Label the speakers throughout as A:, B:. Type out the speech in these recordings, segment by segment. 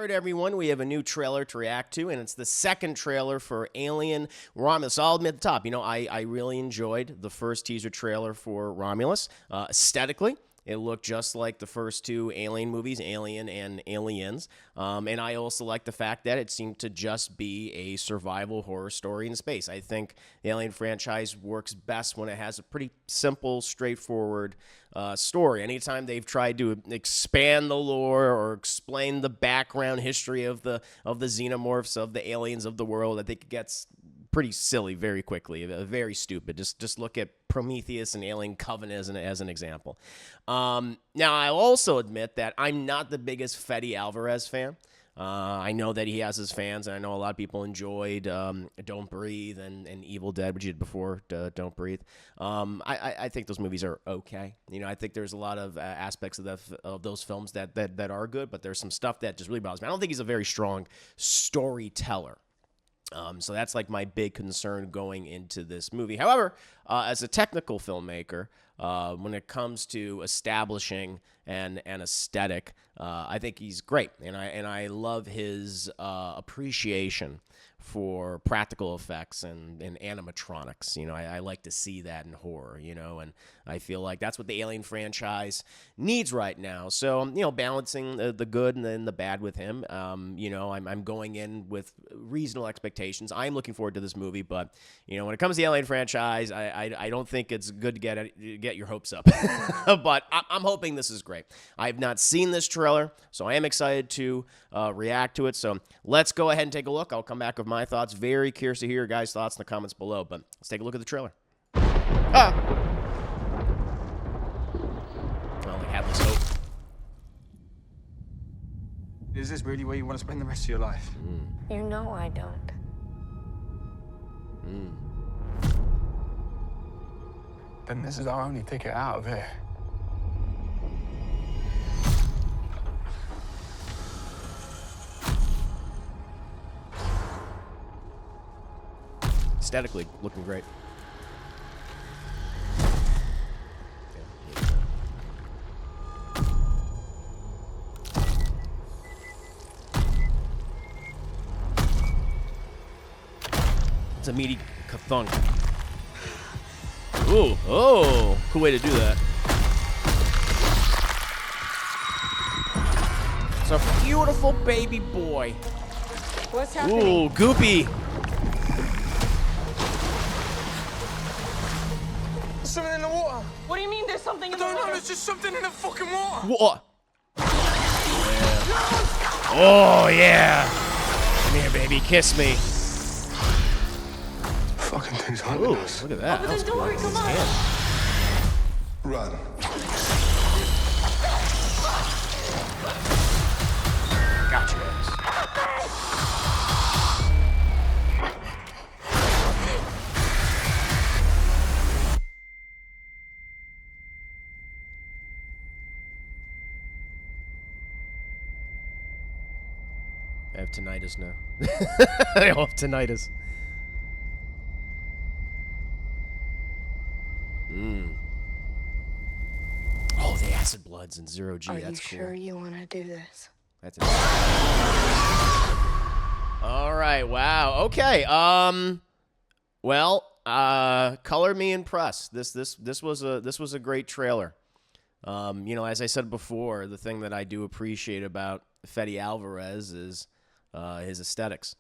A: right, everyone, we have a new trailer to react to, and it's the second trailer for Alien Romulus. I'll admit at the top, I really enjoyed the first teaser trailer for Romulus. Aesthetically, it looked just like the first two Alien movies, Alien and Aliens. And I also like the fact that it seemed to just be a survival horror story in space. I think the Alien franchise works best when it has a pretty simple, straightforward story. Anytime they've tried to expand the lore or explain the background history of the xenomorphs, of the aliens of the world, I think it gets pretty silly very quickly, very stupid. Just look at Prometheus and Alien Covenant as an example. Now, I'll also admit that I'm not the biggest Fede Alvarez fan. I know that he has his fans, and I know a lot of people enjoyed Don't Breathe and Evil Dead, which he did before Don't Breathe. I think those movies are okay. I think there's a lot of aspects of those films that are good, but there's some stuff that just really bothers me. I don't think he's a very strong storyteller. So that's like my big concern going into this movie. However, as a technical filmmaker, when it comes to establishing an aesthetic, I think he's great, and I love his appreciation for practical effects and animatronics. I like to see that in horror, and I feel like that's what the Alien franchise needs right now. So, balancing the good and the bad with him, I'm going in with reasonable expectations. I'm looking forward to this movie, but, when it comes to the Alien franchise, I don't think it's good to get your hopes up. But I'm hoping this is great. I have not seen this trailer, so I am excited to react to it. So let's go ahead and take a look. I'll come back with my thoughts. Very curious to hear your guys' thoughts in the comments below, but let's take a look at the trailer. I only had this hope.
B: Is this really where you want to spend the rest of your life?
C: You know I don't.
B: Then this is our only ticket out of here.
A: Aesthetically, looking great. It's a meaty thunk. Ooh, oh, cool way to do that. It's a beautiful baby boy.
C: What's happening?
A: Ooh, goopy.
B: There's something in the water.
C: What do you mean there's something in the
B: I don't know,
C: water?
B: there's just something in the fucking water.
A: What? Oh, yeah. Come here, baby. Kiss me.
B: Fucking thing's hunting
A: Ooh,
B: us.
A: look at that.
C: Open the door, come on.
B: Run.
A: Got your ass. I have tinnitus now. I have tinnitus. Oh, the acid bloods and 0G.
C: Are
A: That's
C: you
A: cool.
C: sure you want to do this?
A: That's it. All right. Wow. Okay. Well, color me impressed. This was a great trailer. As I said before, the thing that I do appreciate about Fede Alvarez is his aesthetics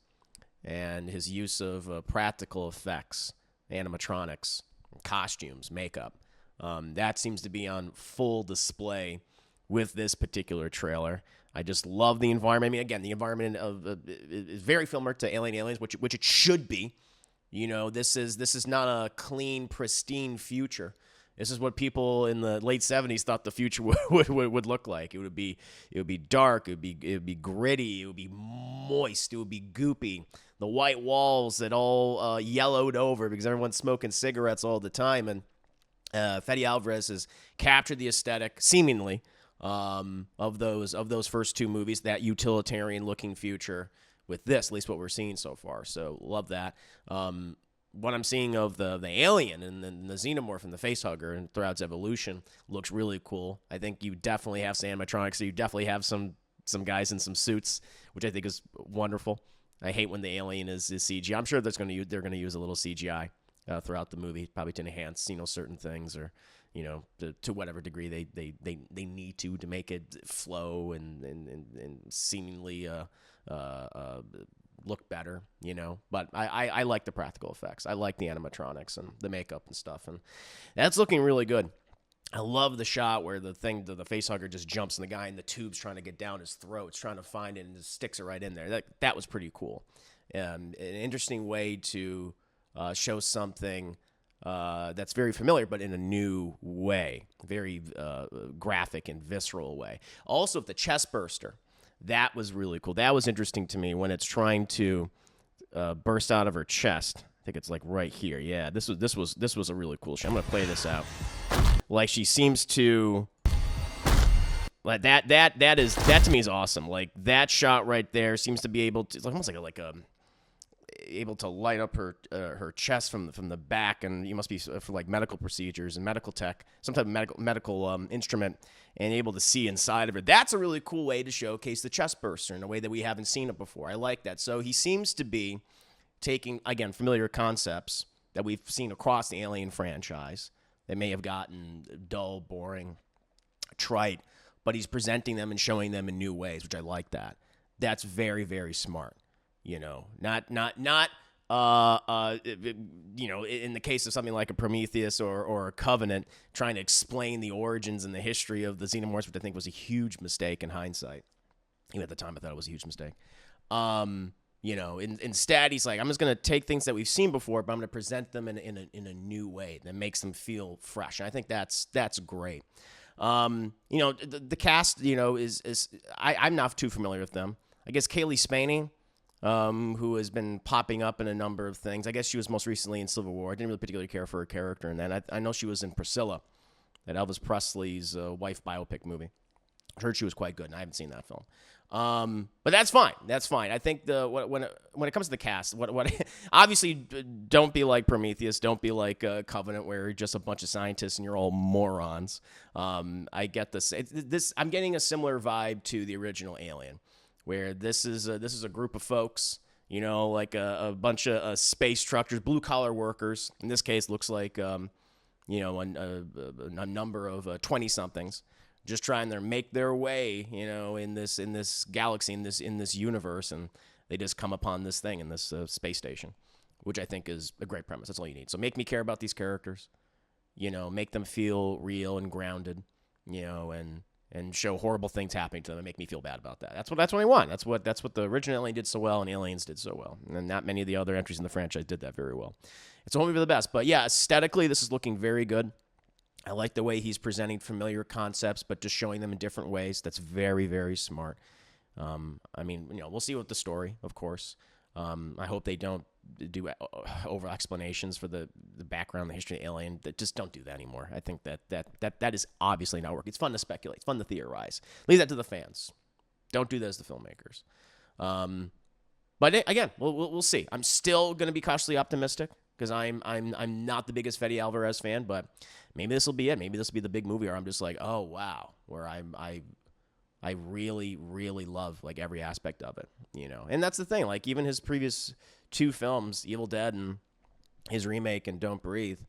A: and his use of practical effects, animatronics, costumes, makeup. That seems to be on full display with this particular trailer. I just love the environment. I mean, again, the environment is very similar to Aliens, which it should be. This is not a clean, pristine future. This is what people in the late 70s thought the future would look like. It would be dark. It would be gritty. It would be moist. It would be goopy. The white walls that all yellowed over because everyone's smoking cigarettes all the time. And Fede Alvarez has captured the aesthetic, seemingly, of those first two movies, that utilitarian-looking future with this, at least what we're seeing so far. So love that. What I'm seeing of the alien and the xenomorph and the facehugger and throughout its evolution looks really cool. I think you definitely have some animatronics. So you definitely have some guys in some suits which I think is wonderful. I hate when the alien is CGI. I'm sure they're going to use a little CGI throughout the movie, probably to enhance certain things, or to whatever degree they need to make it flow and seemingly look better, But I like the practical effects. I like the animatronics and the makeup and stuff, and that's looking really good. I love the shot where the facehugger just jumps and the guy in the tube's trying to get down his throat, trying to find it, and just sticks it right in there. That was pretty cool. An interesting way to show something that's very familiar, but in a new way, very graphic and visceral way. Also, the chest burster, that was really cool. That was interesting to me when it's trying to burst out of her chest. I think it's like right here. Yeah, this was a really cool shot. I'm gonna play this out. Like she seems to, like that to me is awesome. Like that shot right there seems to be able to, it's almost like able to light up her chest from the back, and you must be for like medical procedures and medical tech, some type of medical instrument, and able to see inside of her. That's a really cool way to showcase the chest burster in a way that we haven't seen it before. I like that. So he seems to be taking, again, familiar concepts that we've seen across the Alien franchise that may have gotten dull, boring, trite, but he's presenting them and showing them in new ways, which I like that. That's very, very smart. Not in the case of something like a Prometheus or a Covenant, trying to explain the origins and the history of the xenomorphs, which I think was a huge mistake in hindsight. Even at the time, I thought it was a huge mistake. Instead, he's like, I'm just going to take things that we've seen before, but I'm going to present them in a new way that makes them feel fresh. And I think that's great. The cast, I'm not too familiar with them. I guess Kaylee Spaney, who has been popping up in a number of things. I guess she was most recently in Civil War. I didn't really particularly care for her character in that. I know she was in Priscilla, that Elvis Presley's wife biopic movie. I heard she was quite good, and I haven't seen that film. But that's fine. That's fine. I think when it comes to the cast, what obviously don't be like Prometheus, don't be like Covenant, where you're just a bunch of scientists and you're all morons. I get this. I'm getting a similar vibe to the original Alien, where this is a group of folks, like a bunch of space truckers, blue collar workers. In this case, looks like a number of 20-somethings. Just trying to make their way, in this galaxy, in this universe, and they just come upon this thing in this space station, which I think is a great premise. That's all you need. So make me care about these characters, make them feel real and grounded, and show horrible things happening to them and make me feel bad about that. That's what I want. That's what the original Alien did so well, and Aliens did so well, and not many of the other entries in the franchise did that very well. It's only for the best, but yeah, aesthetically, this is looking very good. I like the way he's presenting familiar concepts, but just showing them in different ways. That's very, very smart. We'll see with the story, of course. I hope they don't do over explanations for the background, the history of Alien. Just don't do that anymore. I think that is obviously not working. It's fun to speculate. It's fun to theorize. Leave that to the fans. Don't do that as the filmmakers. But again, we'll see. I'm still going to be cautiously optimistic, because I'm not the biggest Fede Alvarez fan, but maybe this will be it. Maybe this will be the big movie where I'm just like, oh wow, where I really, really love like every aspect of it, And that's the thing. Like even his previous two films, Evil Dead and his remake and Don't Breathe,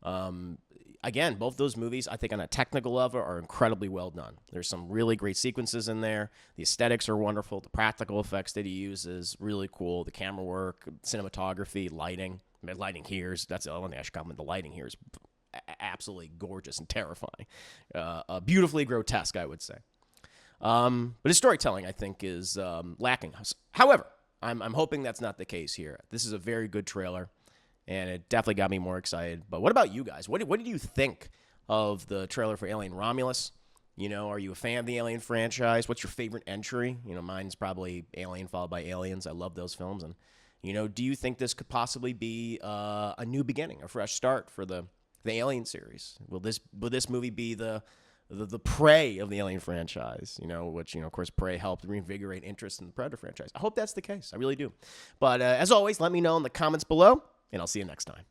A: again, both those movies, I think on a technical level, are incredibly well done. There's some really great sequences in there. The aesthetics are wonderful. The practical effects that he uses, really cool. The camera work, cinematography, lighting. Lighting here is, that's the one thing I should comment. The lighting here is absolutely gorgeous and terrifying. Beautifully grotesque, I would say. But his storytelling, I think, is lacking. However, I'm hoping that's not the case here. This is a very good trailer, and it definitely got me more excited. But what about you guys? What did you think of the trailer for Alien Romulus? Are you a fan of the Alien franchise? What's your favorite entry? Mine's probably Alien followed by Aliens. I love those films. And, do you think this could possibly be a new beginning, a fresh start for the Alien series? Will this movie be the Prey of the Alien franchise, which, of course, Prey helped reinvigorate interest in the Predator franchise? I hope that's the case. I really do. But as always, let me know in the comments below, and I'll see you next time.